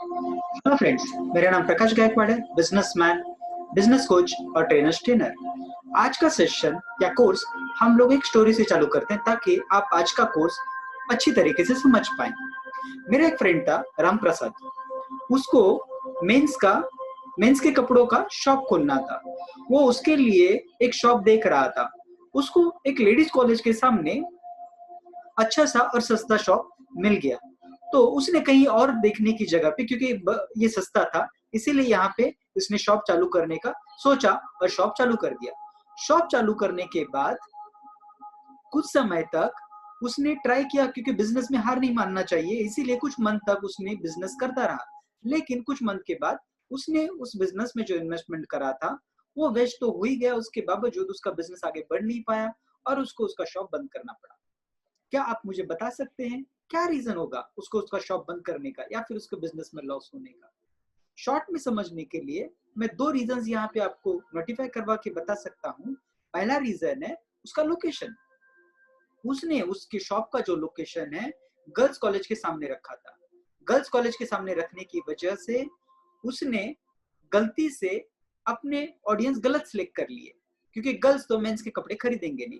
Hello friends, मेरा नाम प्रकाश गायकवाड़ है। बिजनेसमैन, बिजनेस कोच और ट्रेनर। आज का सेशन या कोर्स हम लोग एक स्टोरी से चालू करते हैं ताकि आप आज का कोर्स अच्छी तरीके से समझ पाएं। मेरा एक फ्रेंड था राम प्रसाद, उसको मेंस के कपड़ों का शॉप खोलना था। वो उसके लिए एक शॉप देख रहा था। उसको एक लेडीज कॉलेज के सामने अच्छा सा और सस्ता शॉप मिल गया। तो उसने कहीं और देखने की जगह पे, क्योंकि ये सस्ता था, इसीलिए यहाँ पे उसने शॉप चालू करने का सोचा और शॉप चालू कर दिया। शॉप चालू करने के बाद कुछ समय तक उसने ट्राई किया, क्योंकि बिजनेस में हार नहीं मानना चाहिए, इसीलिए कुछ मंथ तक उसने बिजनेस करता रहा। लेकिन कुछ मंथ के बाद उसने उस बिजनेस में जो इन्वेस्टमेंट करा था वो वेस्ट तो हो ही गया। उसके बावजूद उसका बिजनेस आगे बढ़ नहीं पाया और उसको उसका शॉप बंद करना पड़ा। क्या आप मुझे बता सकते हैं क्या रीजन होगा उसको उसका शॉप बंद करने का या फिर उसके बिजनेस में लॉस होने का? शॉर्ट में समझने के लिए मैं दो रीजंस यहाँ पे आपको नोटिफाई करवा के बता सकता हूँ। पहला रीजन है उसका लोकेशन। उसने उसके शॉप का जो लोकेशन है गर्ल्स कॉलेज के सामने रखा था। गर्ल्स कॉलेज के सामने रखने की वजह से उसने गलती से अपने ऑडियंस गलत सिलेक्ट कर लिए, क्योंकि गर्ल्स तो मेंस के कपड़े खरीदेंगे नहीं।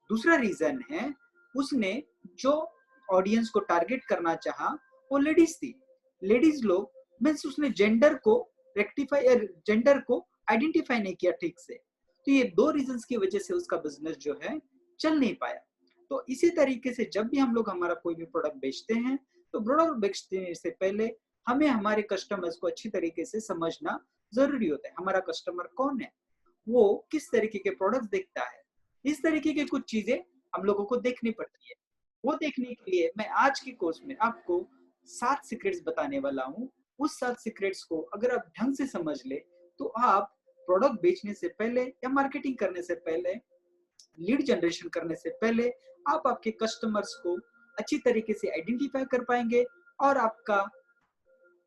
दूसरा रीजन है उसने जो ऑडियंस को टारगेट करना चाहा वो लेडीज थी। लेडीज लोग मीन्स उसने जेंडर को आइडेंटिफाई नहीं किया ठीक से। तो ये दो रीजंस की वजह से उसका बिजनेस जो है चल नहीं पाया। तो इसी तरीके से जब भी हम लोग हमारा कोई भी प्रोडक्ट बेचते हैं तो प्रोडक्ट बेचने से पहले हमें हमारे कस्टमर्स को अच्छी तरीके से समझना जरूरी होता है। हमारा कस्टमर कौन है, वो किस तरीके के प्रोडक्ट्स देखता है, इस तरीके की कुछ चीजें हम लोगों को देखनी पड़ती है। वो देखने के लिए मैं आज के कोर्स में आपको 7 सीक्रेट्स बताने वाला हूँ। उस 7 सीक्रेट्स को अगर आप ढंग से समझ ले तो आप प्रोडक्ट बेचने से पहले या मार्केटिंग करने से पहले, लीड जनरेशन करने से पहले आप आपके कस्टमर्स को अच्छी तरीके से आइडेंटिफाई कर पाएंगे और आपका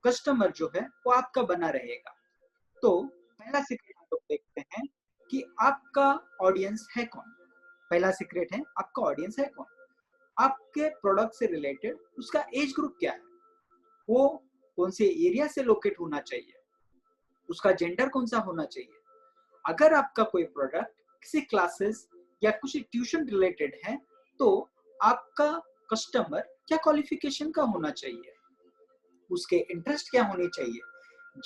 कस्टमर जो है वो आपका बना रहेगा। तो पहला सीक्रेट हम लोग देखते हैं कि आपका ऑडियंस है कौन। पहला सीक्रेट है आपका ऑडियंस है कौन। आपके प्रोडक्ट से रिलेटेड उसका एज ग्रुप क्या है, वो कौन से एरिया से लोकेट होना चाहिए, उसका जेंडर कौन सा होना चाहिए। अगर आपका कोई प्रोडक्ट किसी क्लासेस या कुछ ट्यूशन रिलेटेड है तो आपका कस्टमर क्या क्वालिफिकेशन का होना चाहिए, उसके इंटरेस्ट क्या होने चाहिए।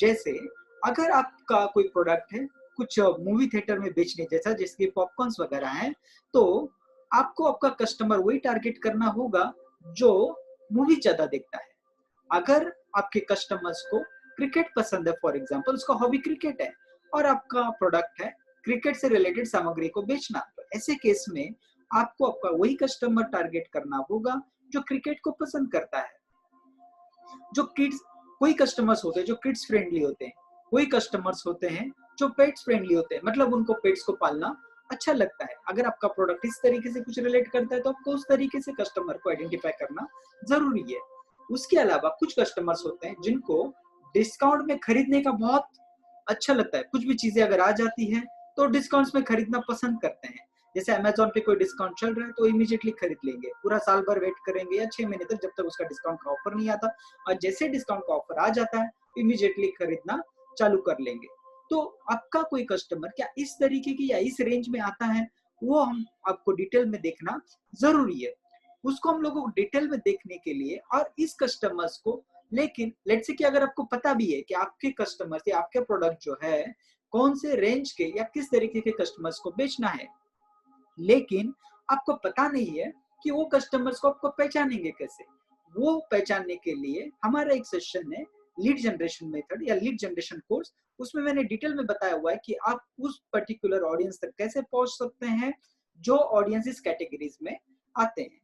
जैसे अगर आपका कोई प्रोडक्ट है कुछ मूवी थिएटर में बेचने जैसा, जैसे पॉपकॉर्न्स वगैरह हैं, तो आपको आपका कस्टमर वही टारगेट करना होगा जो मूवी ज्यादा देखता है। अगर आपके कस्टमर्स को क्रिकेट पसंद है, फॉर एग्जांपल उसका हॉबी क्रिकेट है और आपका प्रोडक्ट है क्रिकेट से रिलेटेड सामग्री को बेचना, तो ऐसे केस में आपको आपका वही कस्टमर टारगेट करना होगा जो क्रिकेट को पसंद करता है। जो किड्स, कोई कस्टमर्स होते हैं जो किड्स फ्रेंडली होते हैं, कोई कस्टमर्स होते हैं जो पेट्स फ्रेंडली होते हैं, मतलब उनको पेट्स को पालना अच्छा लगता है। अगर आपका प्रोडक्ट इस तरीके से कुछ रिलेट करता है तो आपको उस तरीके से कस्टमर को आइडेंटिफाई करना जरूरी है। उसके अलावा कुछ कस्टमर्स होते हैं जिनको डिस्काउंट में खरीदने का बहुत अच्छा लगता है। कुछ भी चीजें अगर आ जाती है तो डिस्काउंट्स में खरीदना पसंद करते हैं। जैसे अमेजोन पे कोई डिस्काउंट चल रहा है तो इमीडिएटली खरीद लेंगे, पूरा साल भर वेट करेंगे या 6 महीने तक जब तक उसका डिस्काउंट का ऑफर नहीं आता, और जैसे डिस्काउंट का ऑफर आ जाता है इमीडिएटली खरीदना चालू कर लेंगे। तो आपका कोई कस्टमर क्या इस तरीके की या इस रेंज में आता है, वो हम आपको डिटेल में देखना जरूरी है। उसको हम लोगों को डिटेल में देखने के लिए और इस कस्टमर्स को, लेकिन लेट्स से कि अगर आपको पता भी है कि आपके कस्टमर्स या आपके प्रोडक्ट जो है कौन से रेंज के या किस तरीके के कस्टमर्स को बेचना है, लेकिन आपको पता नहीं है कि वो कस्टमर्स को आपको पहचानेंगे कैसे। वो पहचानने के लिए हमारा एक सेशन है लीड जनरेशन मेथड या लीड जनरेशन कोर्स। उसमें मैंने डिटेल में बताया हुआ है कि आप उस पर्टिकुलर ऑडियंस तक कैसे पहुंच सकते हैं जो ऑडियंस इस कैटेगरीज में आते हैं।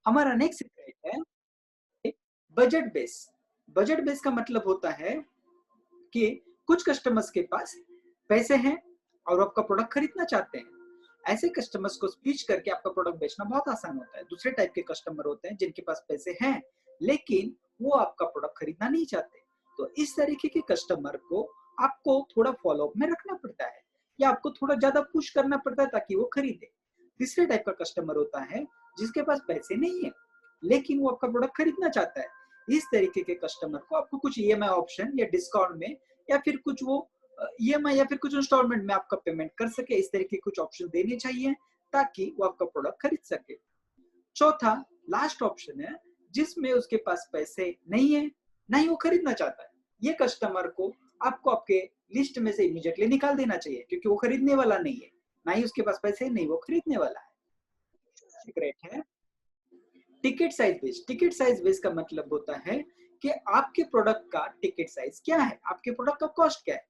हमारा नेक्स्ट सीक्रेट है बजट बेस। बजट बेस का मतलब होता है कि कुछ कस्टमर्स के पास पैसे हैं और आपका प्रोडक्ट खरीदना चाहते हैं। ऐसे कस्टमर्स को स्पीच करके आपका प्रोडक्ट बेचना बहुत आसान होता है। दूसरे टाइप के कस्टमर होते हैं जिनके पास पैसे हैं लेकिन वो आपका प्रोडक्ट खरीदना नहीं चाहते। तो इस तरीके के कस्टमर को आपको थोड़ा फॉलोअप में रखना पड़ता है या आपको थोड़ा ज्यादा पुश करना पड़ता है ताकि वो खरीदे। तीसरे टाइप का कस्टमर होता है जिसके पास पैसे नहीं है लेकिन वो आपका प्रोडक्ट खरीदना चाहता है। इस तरीके के कस्टमर को आपको कुछ ईएमआई ऑप्शन या डिस्काउंट में या फिर कुछ वो ईएमआई या फिर कुछ इंस्टॉलमेंट में आपका पेमेंट कर सके, इस तरीके के कुछ ऑप्शन देने चाहिए ताकि वो आपका प्रोडक्ट खरीद सके। चौथा लास्ट ऑप्शन है जिसमें उसके पास पैसे नहीं है, ना ही वो खरीदना चाहता है। ये कस्टमर को आपको आपके लिस्ट में से इमीडिएटली निकाल देना चाहिए क्योंकि वो खरीदने वाला नहीं है, ना ही उसके पास पैसे नहीं, वो खरीदने वाला है। सीक्रेट है ticket size based. Ticket size based का मतलब होता है कि आपके प्रोडक्ट का टिकट साइज क्या है, आपके प्रोडक्ट का कॉस्ट क्या है।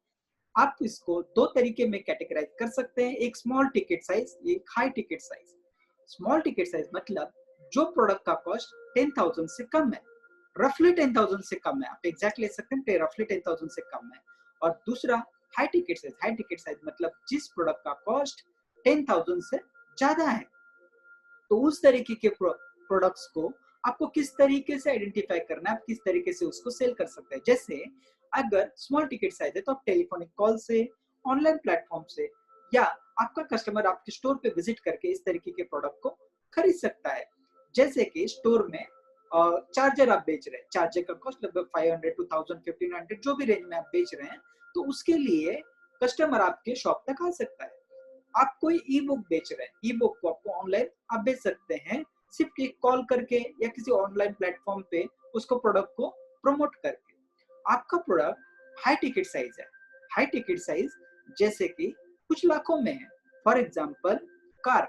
आप इसको दो तरीके में कैटेगराइज कर सकते हैं, एक स्मॉल टिकट साइज, एक high ticket size. Small ticket size मतलब जो प्रोडक्ट का कॉस्ट 10,000 से कम है, रफली 10,000 से कम है, आप एग्जैक्ट ले सकते हैं, रफली 10,000 से कम है। और दूसरा high ticket size. High ticket size मतलब जिस प्रोडक्ट का कॉस्ट 10,000 से ज्यादा है। तो उस तरीके के प्रोडक्ट्स को आपको किस तरीके से आइडेंटिफाई करना है, आप किस तरीके से उसको सेल कर सकते हैं। जैसे अगर स्मॉल टिकट साइज है तो आप टेलीफोनिक कॉल से, ऑनलाइन प्लेटफॉर्म से, या आपका कस्टमर आपके स्टोर पे विजिट करके इस तरीके के प्रोडक्ट को खरीद सकता है। जैसे कि स्टोर में चार्जर आप बेच रहे हैं, चार्जर का कॉस्ट लगभग 500 टू 1000 1500 जो भी रेंज में आप बेच रहे हैं, तो उसके लिए कस्टमर आपके शॉप तक आ सकता है। आप कोई ई बुक बेच रहे हैं, ई बुक को आपको ऑनलाइन आप बेच सकते हैं सिर्फ एक कॉल करके या किसी ऑनलाइन प्लेटफॉर्म पे उसको प्रोडक्ट को प्रमोट करके। आपका प्रोडक्ट हाई टिकट साइज है। हाई टिकट साइज जैसे कि कुछ लाखों में है। फॉर एग्जांपल कार,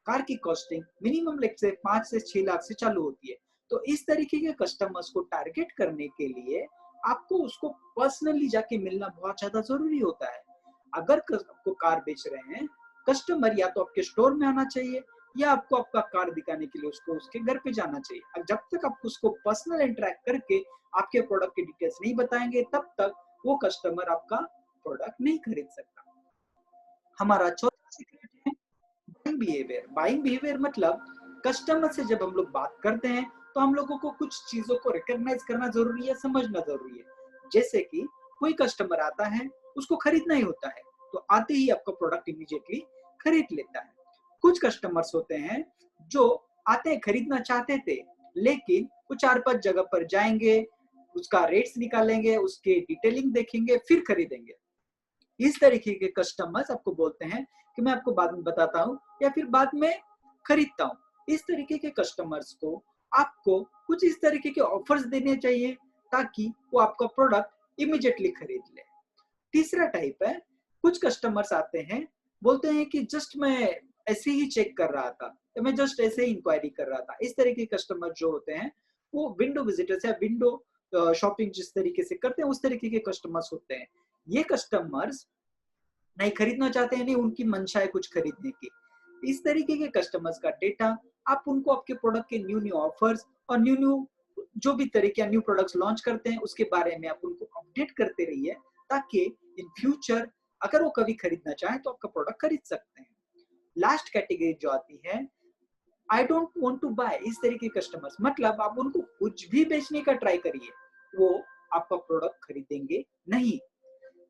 कार की कॉस्टिंग मिनिमम लेट से 5 से 6 लाख से चालू होती है। तो इस तरीके के कस्टमर्स को टारगेट करने के लिए आपको उसको पर्सनली जाके मिलना बहुत ज्यादा जरूरी होता है। अगर आपको कार बेच रहे हैं, कस्टमर या तो आपके स्टोर में आना चाहिए या आपको आपका कार दिखाने के लिए उसको उसके घर पे जाना चाहिए। और जब तक आप उसको पर्सनल इंटरेक्ट करके आपके प्रोडक्ट की डिटेल्स नहीं बताएंगे, तब तक वो कस्टमर आपका प्रोडक्ट नहीं खरीद सकता। हमारा चौथा सीक्रेट है बाइंग बिहेवियर। बाइंग बिहेवियर मतलब कस्टमर से जब हम लोग बात करते हैं तो हम लोगों को कुछ चीजों को रिकॉग्नाइज करना जरूरी है, समझना जरूरी है। जैसे कि कोई कस्टमर आता है, उसको खरीदना ही होता है, तो आते ही आपका प्रोडक्ट इमीडिएटली खरीद लेता है। कुछ कस्टमर्स होते हैं जो आते हैं, खरीदना चाहते थे, लेकिन वो 4-5 जगह पर जाएंगे, उसका रेट्स निकालेंगे, उसके डिटेलिंग देखेंगे, फिर खरीदेंगे। इस तरीके के कस्टमर्स आपको बोलते हैं कि मैं आपको बाद में बताता हूँ या फिर बाद में खरीदता हूँ। इस तरीके के कस्टमर्स को आपको कुछ इस तरीके के ऑफर्स देने चाहिए ताकि वो आपका प्रोडक्ट इमीडिएटली खरीद ले। तीसरा टाइप है, कुछ कस्टमर्स आते हैं, बोलते हैं कि जस्ट मैं ऐसे ही चेक कर रहा था या मैं जस्ट ऐसे ही इंक्वायरी कर रहा था। इस तरीके के कस्टमर जो होते हैं वो विंडो विजिटर्स या विंडो शॉपिंग जिस तरीके से करते हैं उस तरीके के कस्टमर्स होते हैं। ये कस्टमर्स नहीं खरीदना चाहते हैं, नहीं उनकी मंशा है कुछ खरीदने की। इस तरीके के कस्टमर्स का डेटा आप उनको आपके प्रोडक्ट के न्यू न्यू ऑफर्स और न्यू न्यू जो भी तरीके न्यू प्रोडक्ट्स लॉन्च करते हैं उसके बारे में आप उनको अपडेट करते रहिए ताकि इन फ्यूचर अगर वो कभी खरीदना चाहे तो आपका प्रोडक्ट खरीद सकते हैं। लास्ट कैटेगरी जो आती है I don't want to buy, इस तरीके के कस्टमर्स मतलब आप उनको कुछ भी बेचने का ट्राई करिए, वो आपका प्रोडक्ट खरीदेंगे नहीं।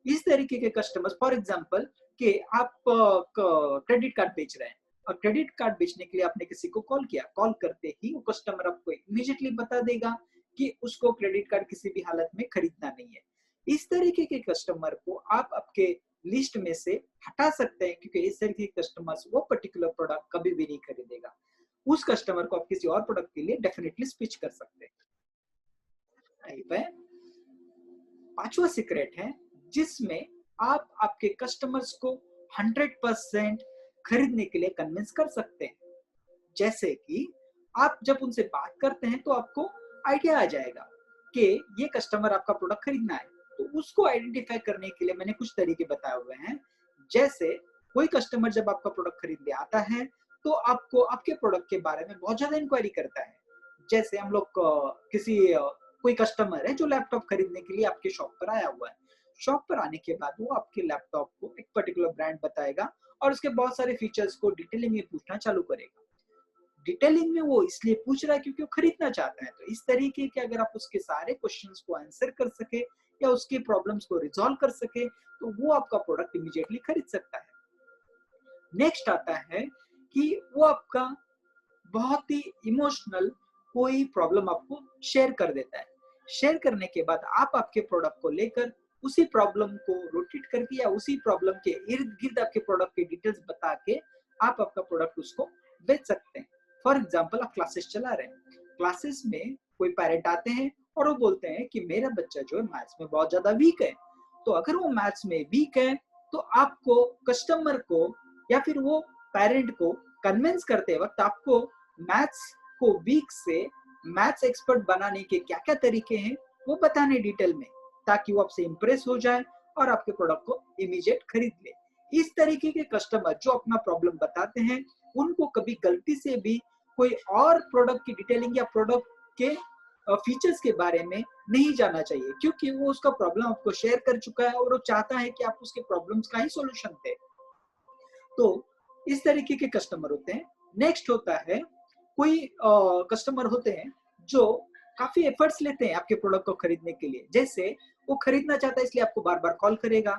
इस तरीके के कस्टमर्स फॉर एग्जांपल कि आप क्रेडिट कार्ड बेच रहे हैं और क्रेडिट कार्ड बेचने के लिए आपने किसी को कॉल किया, कॉल करते ही वो कस्टमर आपको इमीडिएटली बता देगा कि उसको क्रेडिट कार्ड किसी भी हालत में खरीदना नहीं है। इस तरीके के कस्टमर को आप आपके लिस्ट में से हटा सकते हैं क्योंकि इस तरीके के कस्टमर्स वो पर्टिकुलर प्रोडक्ट कभी भी नहीं खरीदेगा। उस कस्टमर को आप किसी और प्रोडक्ट के लिए डेफिनेटली स्विच कर सकते हैं। पांचवा सीक्रेट है जिसमें आप आपके कस्टमर्स को 100% खरीदने के लिए कन्विंस कर सकते हैं। जैसे कि आप जब उनसे बात करते हैं तो आपको आइडिया आ जाएगा कि ये कस्टमर आपका प्रोडक्ट खरीदना है, तो उसको आइडेंटिफाई करने के लिए मैंने कुछ तरीके बताए हुए हैं। जैसे कोई कस्टमर जब आपका प्रोडक्ट खरीदने आता है तो आपको आपके प्रोडक्ट के बारे में बहुत ज्यादा इंक्वायरी करता है। जैसे हम लोग कोई कस्टमर है जो लैपटॉप खरीदने के लिए आपके शॉप पर आया हुआ है। शॉप पर आने के बाद वो आपके लैपटॉप को एक पर्टिकुलर ब्रांड बताएगा और उसके बहुत सारे फीचर्स को डिटेलिंग में पूछना चालू करेगा। डिटेलिंग में वो इसलिए पूछ रहा है क्योंकि वो खरीदना चाहता है। तो इस तरीके के अगर आप उसके सारे क्वेश्चंस को आंसर कर सके या उसकी प्रॉब्लम्स को रिजॉल्व कर सके तो वो आपका प्रोडक्ट इमीडिएटली खरीद सकता है। नेक्स्ट आता है कि वो आपका बहुत ही इमोशनल कोई प्रॉब्लम आपको शेयर कर देता है। शेयर करने के बाद आप आपके प्रोडक्ट को लेकर उसी प्रॉब्लम को रोटेट करके या उसी प्रॉब्लम के इर्द गिर्द आपके प्रोडक्ट की डिटेल्स बता के आप आपका प्रोडक्ट उसको बेच सकते हैं। फॉर एग्जाम्पल, आप क्लासेस चला रहे हैं, क्लासेस में कोई पेरेंट आते हैं और वो बोलते हैं कि मेरा बच्चा जो है मैथ्स में बहुत ज्यादा वीक है। तो अगर वो मैथ्स में वीक है तो आपको कस्टमर को या फिर वो पेरेंट को कन्विंस करते वक्त आपको मैथ्स को वीक से मैथ्स एक्सपर्ट बनाने के क्या क्या तरीके हैं वो बताने डिटेल में, ताकि वो आपसे इंप्रेस हो जाए और आपके प्रोडक्ट को इमीडिएट खरीद ले। इस तरीके के कस्टमर जो अपना प्रॉब्लम बताते हैं, उनको कभी गलती से भी कोई और प्रोडक्ट की डिटेलिंग या प्रोडक्ट के फीचर्स के बारे में नहीं जानना चाहिए, क्योंकि वो उसका प्रॉब्लम आपको शेयर कर चुका है और वो चाहता है कि आप उसके प्रॉब्लम्स का ही सॉल्यूशन दें। तो इस तरीके के कस्टमर होते हैं। नेक्स्ट होता है, कोई कस्टमर होते हैं जो काफी एफर्ट्स लेते हैं आपके प्रोडक्ट को खरीदने के लिए। जैसे वो खरीदना चाहता है इसलिए आपको बार बार कॉल करेगा,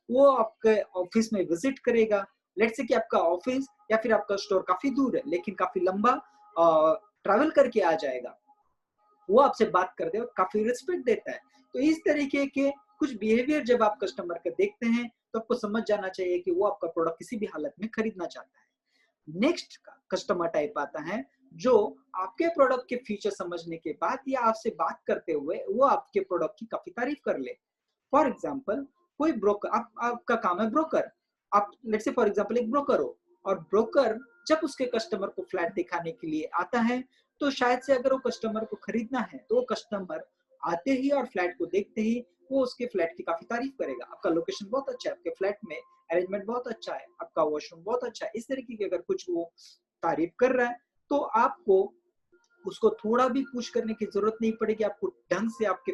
वो आपके ऑफिस में विजिट करेगा। लेट्स से कि आपका ऑफिस या फिर आपका स्टोर काफी दूर है लेकिन काफी लंबा ट्रैवल करके आ जाएगा, वो आपसे बात करते वक्त काफी रिस्पेक्ट देता है। तो इस तरीके के कुछ बिहेवियर जब आप कस्टमर का देखते हैं तो आपको समझ जाना चाहिए कि वो आपका प्रोडक्ट किसी भी हालत में खरीदना चाहता है। नेक्स्ट कस्टमर टाइप आता है जो आपके प्रोडक्ट के फीचर समझने के बाद या आपसे बात करते हुए वो आपके प्रोडक्ट की काफी तारीफ कर ले। फॉर एग्जाम्पल, कोई ब्रोकर, आपका काम है ब्रोकर, आप लेट्स से फॉर एग्जाम्पल एक ब्रोकर हो, और ब्रोकर जब उसके कस्टमर को फ्लैट दिखाने के लिए आता है तो शायद से अगर वो कस्टमर को खरीदना है तो वो कस्टमर आते ही और फ्लैट को देखते ही वो उसके फ्लैट की काफी तारीफ करेगा। आपका लोकेशन बहुत अच्छा है, आपके फ्लैट में अरेंजमेंट बहुत अच्छा है, आपका वॉशरूम बहुत अच्छा है, इस तरीके की अगर कुछ वो तारीफ कर रहा है तो आपको उसको थोड़ा भी पुश करने की जरूरत नहीं पड़ेगी। आपको ढंग से आपके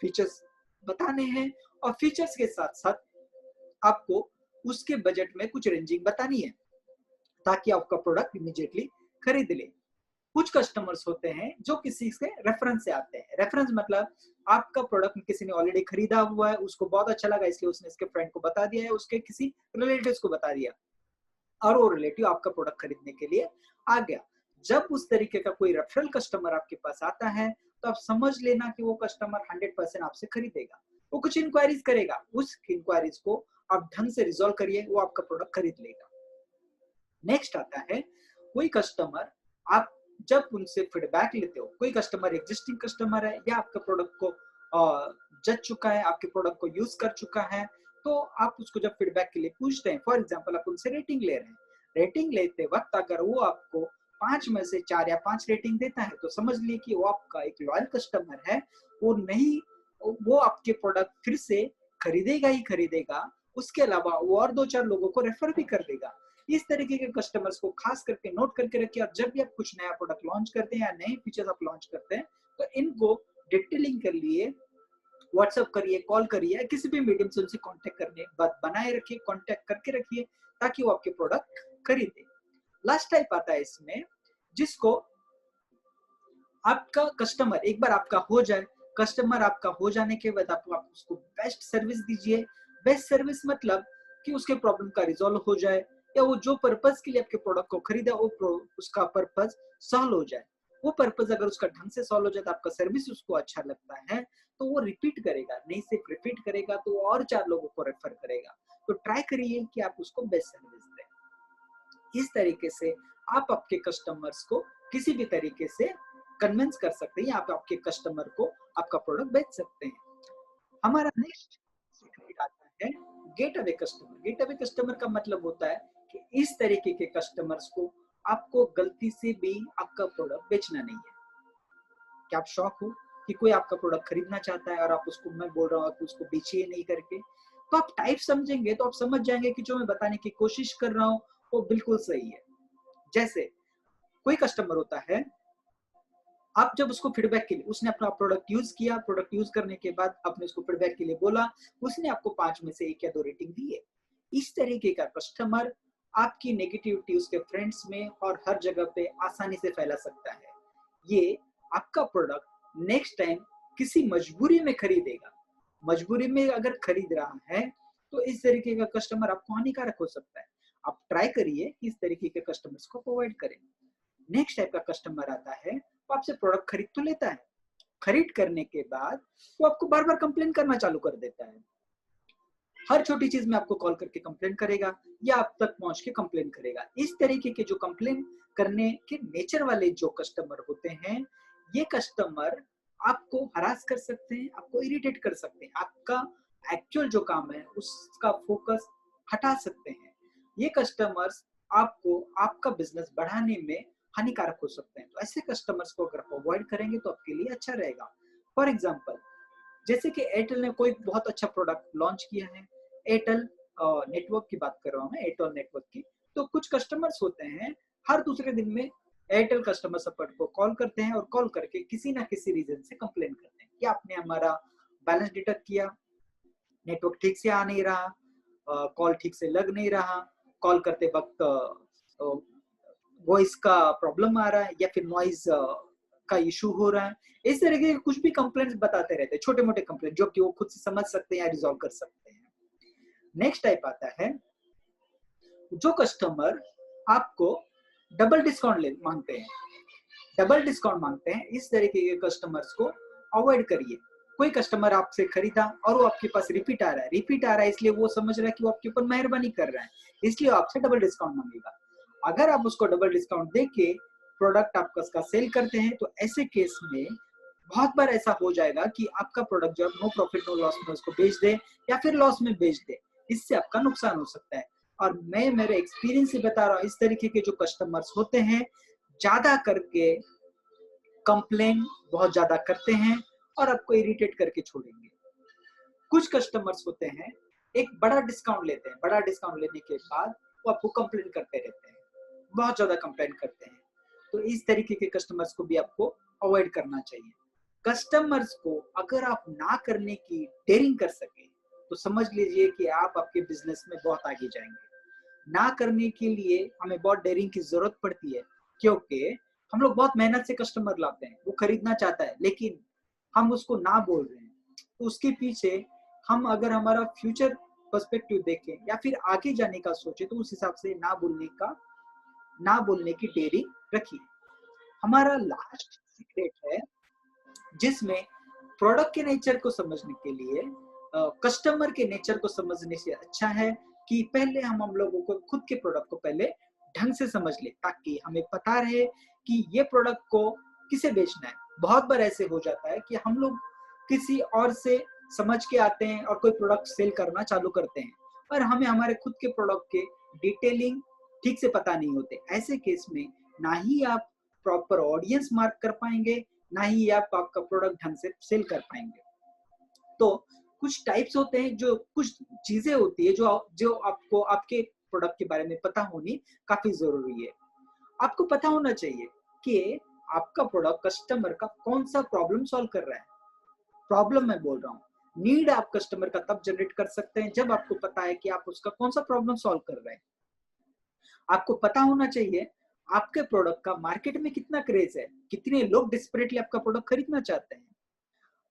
फीचर्स बताने हैं और फीचर्स के साथ साथ आपको उसके बजट में कुछ रेंजिंग बतानी है ताकि आपका प्रोडक्ट इमीडिएटली खरीद ले। कुछ कस्टमर्स होते हैं जो किसी से रेफरेंस से आते हैं। रेफरेंस मतलब आपका प्रोडक्ट किसी ने ऑलरेडी खरीदा हुआ है, उसको बहुत अच्छा लगा इसलिए उसने इसके फ्रेंड को बता दिया है, उसके किसी रिलेटिव्स को बता दिया और वो रिलेटिव आपका प्रोडक्ट खरीदने के लिए आ गया। जब उस तरीके का कोई रेफरल कस्टमर आपके पास आता है तो आप समझ लेना कि वो कस्टमर 100% आपसे खरीदेगा। वो कुछ इंक्वायरीज करेगा, उस इंक्वायरीज को आप ढंग से रिजॉल्व करिए, वो आपका प्रोडक्ट खरीद लेगा। नेक्स्ट आता है कोई कस्टमर, आप जब उनसे फीडबैक लेते हो, कोई कस्टमर एग्जिस्टिंग कस्टमर है या आपके प्रोडक्ट को जज चुका है, आपके प्रोडक्ट को यूज कर चुका है, तो आप उसको जब फीडबैक के लिए पूछते हैं, फॉर एग्जांपल आप उनसे रेटिंग ले रहे हैं, रेटिंग लेते वक्त अगर वो आपको 5 में से 4 या 5 रेटिंग देता है तो समझ लिए कि वो आपका एक लॉयल कस्टमर है। वो नहीं, वो आपके प्रोडक्ट फिर से खरीदेगा ही खरीदेगा, उसके अलावा वो और 2-4 लोगों को रेफर भी कर देगा। इस तरीके के कस्टमर्स को खास करके नोट करके रखिए और जब भी आप कुछ नया प्रोडक्ट लॉन्च करते हैं या नए फीचर्स आप लॉन्च करते हैं तो इनको डिटेलिंग कर लिए, व्हाट्सएप करिए, कॉल करिए, किसी भी मीडियम से उनसे कांटेक्ट करने बात बनाए रखिए, कांटेक्ट करके रखिए ताकि वो आपके प्रोडक्ट खरीदे। लास्ट टाइप आता है इसमें जिसको आपका कस्टमर एक बार आपका हो जाए, कस्टमर आपका हो जाने के बाद आप उसको बेस्ट सर्विस दीजिए। बेस्ट सर्विस मतलब कि उसके प्रॉब्लम का रिजॉल्व हो जाए या वो जो पर्पस के लिए आपके प्रोडक्ट को खरीदा वो उसका पर्पस सॉल्व हो जाए। वो पर्पस अगर उसका ढंग से सॉल्व हो जाए तो आपका सर्विस उसको अच्छा लगता है तो वो रिपीट करेगा, नहीं सिर्फ रिपीट करेगा तो और 4 लोगों को रेफर करेगा। तो ट्राई करिए कि आप उसको बेस्ट सर्विस दें। इस तरीके से आप आपके कस्टमर्स को किसी भी तरीके से कन्विंस कर सकते हैं, आप आपके कस्टमर को आपका प्रोडक्ट बेच सकते हैं। हमारा नेक्स्ट सेगमेंट आता है get away customer. Get away customer का मतलब होता है कि इस तरीके के कस्टमर्स को आपको गलती से भी आपका प्रोडक्ट बेचना नहीं है। क्या आप शौक हो कि कोई आपका प्रोडक्ट खरीदना चाहता है और आप उसको, मैं बोल रहा हूँ कि उसको बेचिए नहीं करके, तो आप टाइप समझेंगे तो आप समझ जाएंगे कि जो मैं बताने की कोशिश कर रहा हूँ वो बिल्कुल सही है। जैसे कोई कस्टमर होता है, आप जब उसको फीडबैक के लिए, उसने अपना प्रोडक्ट यूज किया, प्रोडक्ट यूज करने के बाद आपने उसको फीडबैक के लिए बोला, उसने आपको 5 में से 1 या 2 रेटिंग दी है। इस तरीके का कस्टमर आपकी नेगेटिविटी उसके फ्रेंड्स में और हर जगह पे आसानी से फैला सकता है। ये आपका प्रोडक्ट नेक्स्ट टाइम किसी मजबूरी में खरीदेगा। मजबूरी में अगर खरीद रहा है तो इस तरीके का कस्टमर आपको हानिकारक हो सकता है। आप ट्राई करिए कि इस तरीके के कस्टमर्स को अवॉइड करें। नेक्स्ट टाइप का कस्टमर आता है, वो आपसे प्रोडक्ट खरीद तो लेता है, खरीद करने के बाद वो आपको बार बार कंप्लेन करना चालू कर देता है। हर छोटी चीज में आपको कॉल करके कंप्लेन करेगा या आप तक पहुंच के कंप्लेन करेगा। इस तरीके के जो कंप्लेन करने के नेचर वाले जो कस्टमर होते हैं, ये कस्टमर आपको हरास कर सकते हैं, आपको इरिटेट कर सकते हैं, आपका एक्चुअल जो काम है उसका फोकस हटा सकते हैं। ये कस्टमर्स आपको आपका बिजनेस बढ़ाने में हानिकारक हो सकते हैं। तो ऐसे कस्टमर्स को अगर आप अवॉइड करेंगे तो आपके लिए अच्छा रहेगा। फॉर एग्जाम्पल, जैसे कि एयरटेल ने कोई बहुत अच्छा प्रोडक्ट लॉन्च किया है, एयरटेल नेटवर्क की बात कर रहा हूँ मैं, एयरटेल नेटवर्क की। तो कुछ कस्टमर्स होते हैं, हर दूसरे दिन में एयरटेल कस्टमर सपोर्ट को कॉल करते हैं और कॉल करके किसी ना किसी रीजन से कंप्लेन करते हैं कि आपने हमारा बैलेंस डिडक्ट किया, नेटवर्क ठीक से आ नहीं रहा, कॉल ठीक से लग नहीं रहा, कॉल करते वक्त वॉइस का प्रॉब्लम आ रहा है या फिर नॉइज का इशू हो रहा है। इस तरीके के कुछ भी कंप्लेंट्स बताते रहते हैं, छोटे मोटे कंप्लेंट जो कि वो खुद से समझ सकते हैं या रिजॉल्व कर सकते हैं। नेक्स्ट टाइप आता है जो कस्टमर आपको डबल डिस्काउंट मांगते हैं, डबल डिस्काउंट मांगते हैं। इस तरीके के कस्टमर्स को अवॉइड करिए। कोई कस्टमर आपसे खरीदा और वो आपके पास रिपीट आ रहा है, इसलिए वो समझ रहा है कि वो आपके ऊपर मेहरबानी कर रहा है, इसलिए वो आपसे डबल डिस्काउंट मांगेगा। अगर आप उसको डबल डिस्काउंट देके प्रोडक्ट आपका उसका सेल करते हैं तो ऐसे केस में बहुत बार ऐसा हो जाएगा कि आपका प्रोडक्ट जो नो प्रॉफिट नो लॉस में उसको बेच दे या फिर लॉस में बेच दे, इससे आपका नुकसान हो सकता है। और मैं मेरे एक्सपीरियंस से बता रहा हूँ, इस तरीके के जो कस्टमर्स होते हैं ज्यादा करके कंप्लेन बहुत ज्यादा करते हैं और आपको इरिटेट करके छोड़ेंगे। कुछ कस्टमर्स होते हैं एक बड़ा डिस्काउंट लेते हैं, बड़ा डिस्काउंट लेने के बाद वो आपको कंप्लेन करते रहते हैं, बहुत ज्यादा कंप्लेन करते हैं। तो इस तरीके के कस्टमर्स को भी आपको अवॉइड करना चाहिए। कस्टमर्स को अगर आप ना करने की डेयरिंग कर सके तो समझ लीजिए कि आप आपके बिजनेस में बहुत आगे जाएंगे। ना करने के लिए हमें बहुत डेयरिंग की जरूरत पड़ती है, क्योंकि हम लोग बहुत मेहनत से कस्टमर लाते हैं, वो खरीदना चाहता है लेकिन हम उसको ना बोल रहे हैं। तो उसके पीछे हम अगर हमारा फ्यूचर पर्सपेक्टिव देखें या फिर आगे जाने का सोचे तो उस हिसाब से ना बोलने की डेयरिंग रखिए। हमारा लास्ट सीक्रेट है जिसमें प्रोडक्ट के नेचर को समझने के लिए कस्टमर के नेचर को समझने से अच्छा है कि पहले हम लोगों को खुद के प्रोडक्ट को पहले ढंग से समझ ले, ताकि हमें पता रहे कि ये प्रोडक्ट को किसे बेचना है। बहुत बार ऐसे हो जाता है कि हम लोग किसी और से समझ के आते हैं और कोई प्रोडक्ट सेल करना चालू करते हैं और हमें हमारे खुद के प्रोडक्ट के डिटेलिंग ठीक से पता नहीं होते। ऐसे केस में ना ही आप प्रॉपर ऑडियंस मार्क कर पाएंगे, ना ही आप आपका प्रोडक्ट ढंग से सेल कर पाएंगे। तो कुछ टाइप्स होते हैं, जो कुछ चीजें होती है जो आपको आपके प्रोडक्ट के बारे में पता होनी काफी जरूरी है। आपको पता होना चाहिए कि आपका प्रोडक्ट कस्टमर का कौन सा प्रॉब्लम सॉल्व कर रहा है। प्रॉब्लम मैं बोल रहा हूँ, नीड आप कस्टमर का तब जनरेट कर सकते हैं जब आपको पता है कि आप उसका कौन सा प्रॉब्लम सॉल्व कर रहे हैं। आपको पता होना चाहिए आपके प्रोडक्ट का मार्केट में कितना क्रेज है, कितने लोग डिस्परेटली आपका प्रोडक्ट खरीदना चाहते हैं।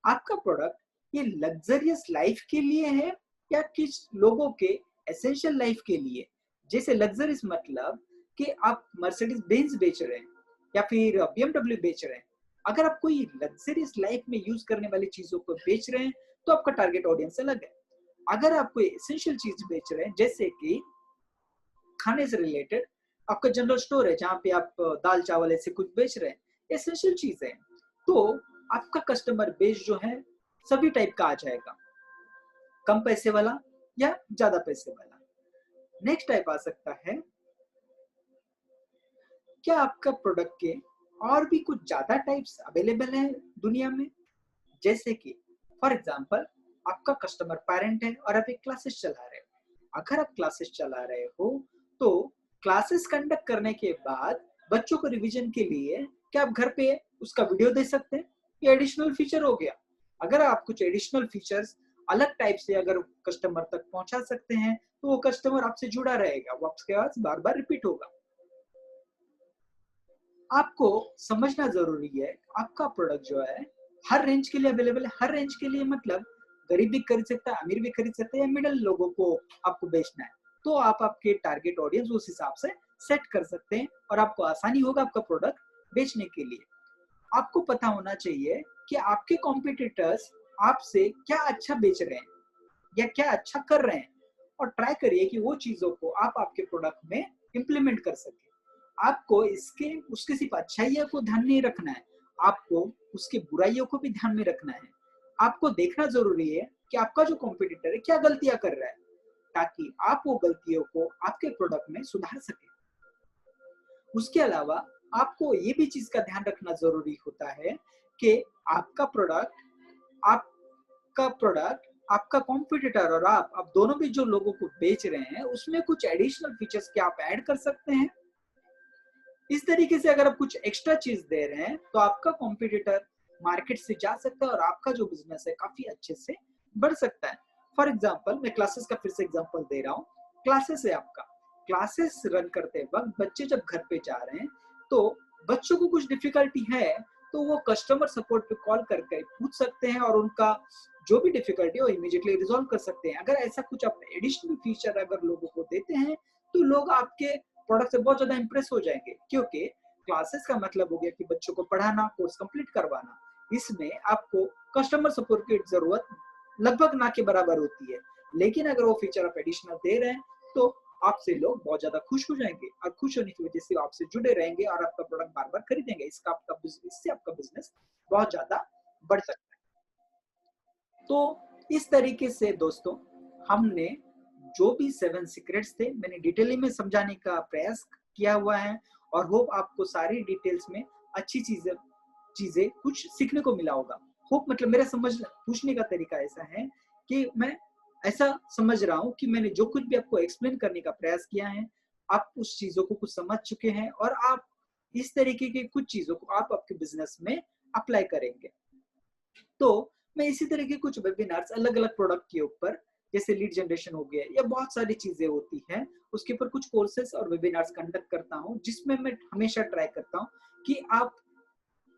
आपका प्रोडक्ट ये लग्जरियस लाइफ के लिए है या किस लोगों के एसेंशियल लाइफ के लिए। जैसे लग्जरियस मतलब कि आप मर्सिडीज बेंज बेच रहे हैं या फिर BMW बेच रहे हैं। अगर आप कोई लग्जरियस लाइफ में यूज करने वाली चीजों को बेच रहे हैं तो आपका टारगेट ऑडियंस अलग है। अगर आप कोई एसेंशियल चीज बेच रहे हैं, जैसे कि खाने से रिलेटेड आपका जनरल स्टोर है जहाँ पे आप दाल चावल ऐसे कुछ बेच रहे हैं, एसेंशियल चीज है, तो आपका कस्टमर बेस जो है सभी टाइप का आ जाएगा, कम पैसे वाला या ज्यादा पैसे वाला। नेक्स्ट टाइप आ सकता है, क्या आपका प्रोडक्ट के और भी कुछ ज्यादा टाइप्स अवेलेबल है दुनिया में। जैसे कि फॉर एग्जांपल आपका कस्टमर पेरेंट है और आप एक क्लासेस चला रहे हो। अगर आप क्लासेस चला रहे हो तो क्लासेस कंडक्ट करने के बाद बच्चों को रिवीजन के लिए क्या आप घर पे उसका वीडियो दे सकते हैं, ये एडिशनल फीचर हो गया। अगर आप कुछ एडिशनल फीचर्स अलग टाइप से अगर कस्टमर तक पहुंचा सकते हैं तो वो कस्टमर आपसे जुड़ा रहेगा, वो आपके पास बार बार रिपीट होगा। आपको समझना जरूरी है आपका प्रोडक्ट जो है हर रेंज के लिए अवेलेबल है। हर रेंज के लिए मतलब गरीब भी खरीद सकता है, अमीर भी खरीद सकता है, या मिडिल लोगों को आपको बेचना है, तो आप आपके टारगेट ऑडियंस उस हिसाब से सेट कर सकते हैं और आपको आसानी होगा आपका प्रोडक्ट बेचने के लिए। आपको पता होना चाहिए कि आपके कॉम्पिटिटर्स आपसे क्या अच्छा बेच रहे हैं या क्या अच्छा कर रहे हैं, और ट्राई करिए कि वो चीजों को आप आपके प्रोडक्ट में इम्प्लीमेंट कर सके। आपको इसके उसके सिर्फ अच्छाइयों को ध्यान नहीं रखना है, आपको उसके बुराइयों को भी ध्यान में रखना है। आपको देखना जरूरी है कि आपका जो कॉम्पिटिटर है क्या गलतियां कर रहा है, ताकि आप वो गलतियों को आपके प्रोडक्ट में सुधार सके। उसके अलावा आपको ये भी चीज का ध्यान रखना जरूरी होता है कि आपका प्रोडक्ट आपका प्रोडक्ट आपका कॉम्पिटिटर और आप दोनों भी जो लोगों को बेच रहे हैं उसमें कुछ एडिशनल फीचर्स क्या आप ऐड कर सकते हैं। इस तरीके से अगर आप कुछ एक्स्ट्रा चीज दे रहे हैं तो आपका कॉम्पिटिटर मार्केट से जा सकता है और आपका जो बिजनेस है काफी अच्छे से बढ़ सकता है। फॉर एग्जाम्पल, मैं क्लासेस का फिर से एग्जाम्पल दे रहा हूँ। क्लासेस है आपका, क्लासेस रन करते वक्त बच्चे जब घर पे जा रहे हैं तो बच्चों को कुछ डिफिकल्टी है तो वो कस्टमर सपोर्ट पे कॉल करके पूछ सकते हैं और उनका जो भी डिफिकल्टी है वो इमीडिएटली रिजॉल्व कर सकते हैं। अगर ऐसा कुछ आप एडिशनल फीचर अगर लोगों को देते हैं तो लोग आपके प्रोडक्ट से बहुत ज्यादा इंप्रेस हो जाएंगे, क्योंकि क्लासेस का मतलब हो गया कि बच्चों को पढ़ाना, कोर्स कंप्लीट करवाना। इसमें आपको कस्टमर सपोर्ट की जरूरत लगभग ना के बराबर होती है, लेकिन अगर वो फीचर आप एडिशनल दे रहे हैं तो आपसे लोग बहुत ज्यादा खुश हो जाएंगे और खुश होने की वजह से आपसे जुड़े रहेंगे और आपका प्रोडक्ट बार बार खरीदेंगे। इससे आपका बिजनेस बहुत ज्यादा बढ़ सकता है। तो इस तरीके से दोस्तों हमने जो भी 7 सीक्रेट्स थे मैंने डिटेली में समझाने का प्रयास किया हुआ है, और होप आपको सारी डिटेल्स में अच्छी चीजें चीजें कुछ सीखने को मिला होगा। होप मतलब मेरा समझ पूछने का तरीका ऐसा है कि मैं ऐसा समझ रहा हूँ कि मैंने जो कुछ भी आपको एक्सप्लेन करने का प्रयास किया है आप उस चीजों को कुछ समझ चुके हैं और आप इस तरीके के कुछ चीजों को आप आपके बिजनेस में अप्लाई करेंगे। तो मैं इसी तरह के कुछ वेबिनार्स अलग अलग प्रोडक्ट के ऊपर, जैसे लीड जनरेशन हो गया या बहुत सारी चीजें होती हैं, उसके ऊपर कुछ कोर्सेस और वेबिनार्स कंडक्ट करता हूँ, जिसमें मैं हमेशा ट्राई करता हूँ कि आप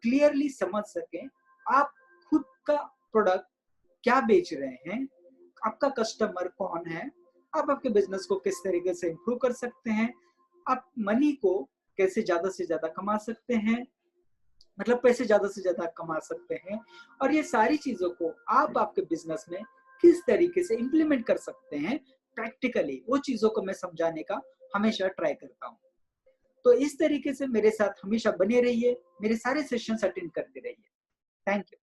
क्लियरली समझ सकें आप खुद का प्रोडक्ट क्या बेच रहे हैं, आपका कस्टमर कौन है, आप आपके बिजनेस को किस तरीके से इंप्रूव कर सकते हैं, आप मनी को कैसे ज्यादा से ज्यादा कमा सकते हैं, मतलब पैसे ज्यादा से ज्यादा कमा सकते हैं, और ये सारी चीजों को आप आपके बिजनेस में किस तरीके से इंप्लीमेंट कर सकते हैं प्रैक्टिकली, वो चीजों को मैं समझाने का हमेशा ट्राई करता हूँ। तो इस तरीके से मेरे साथ हमेशा बने रहिए, मेरे सारे सेशंस अटेंड करते रहिए। Thank you.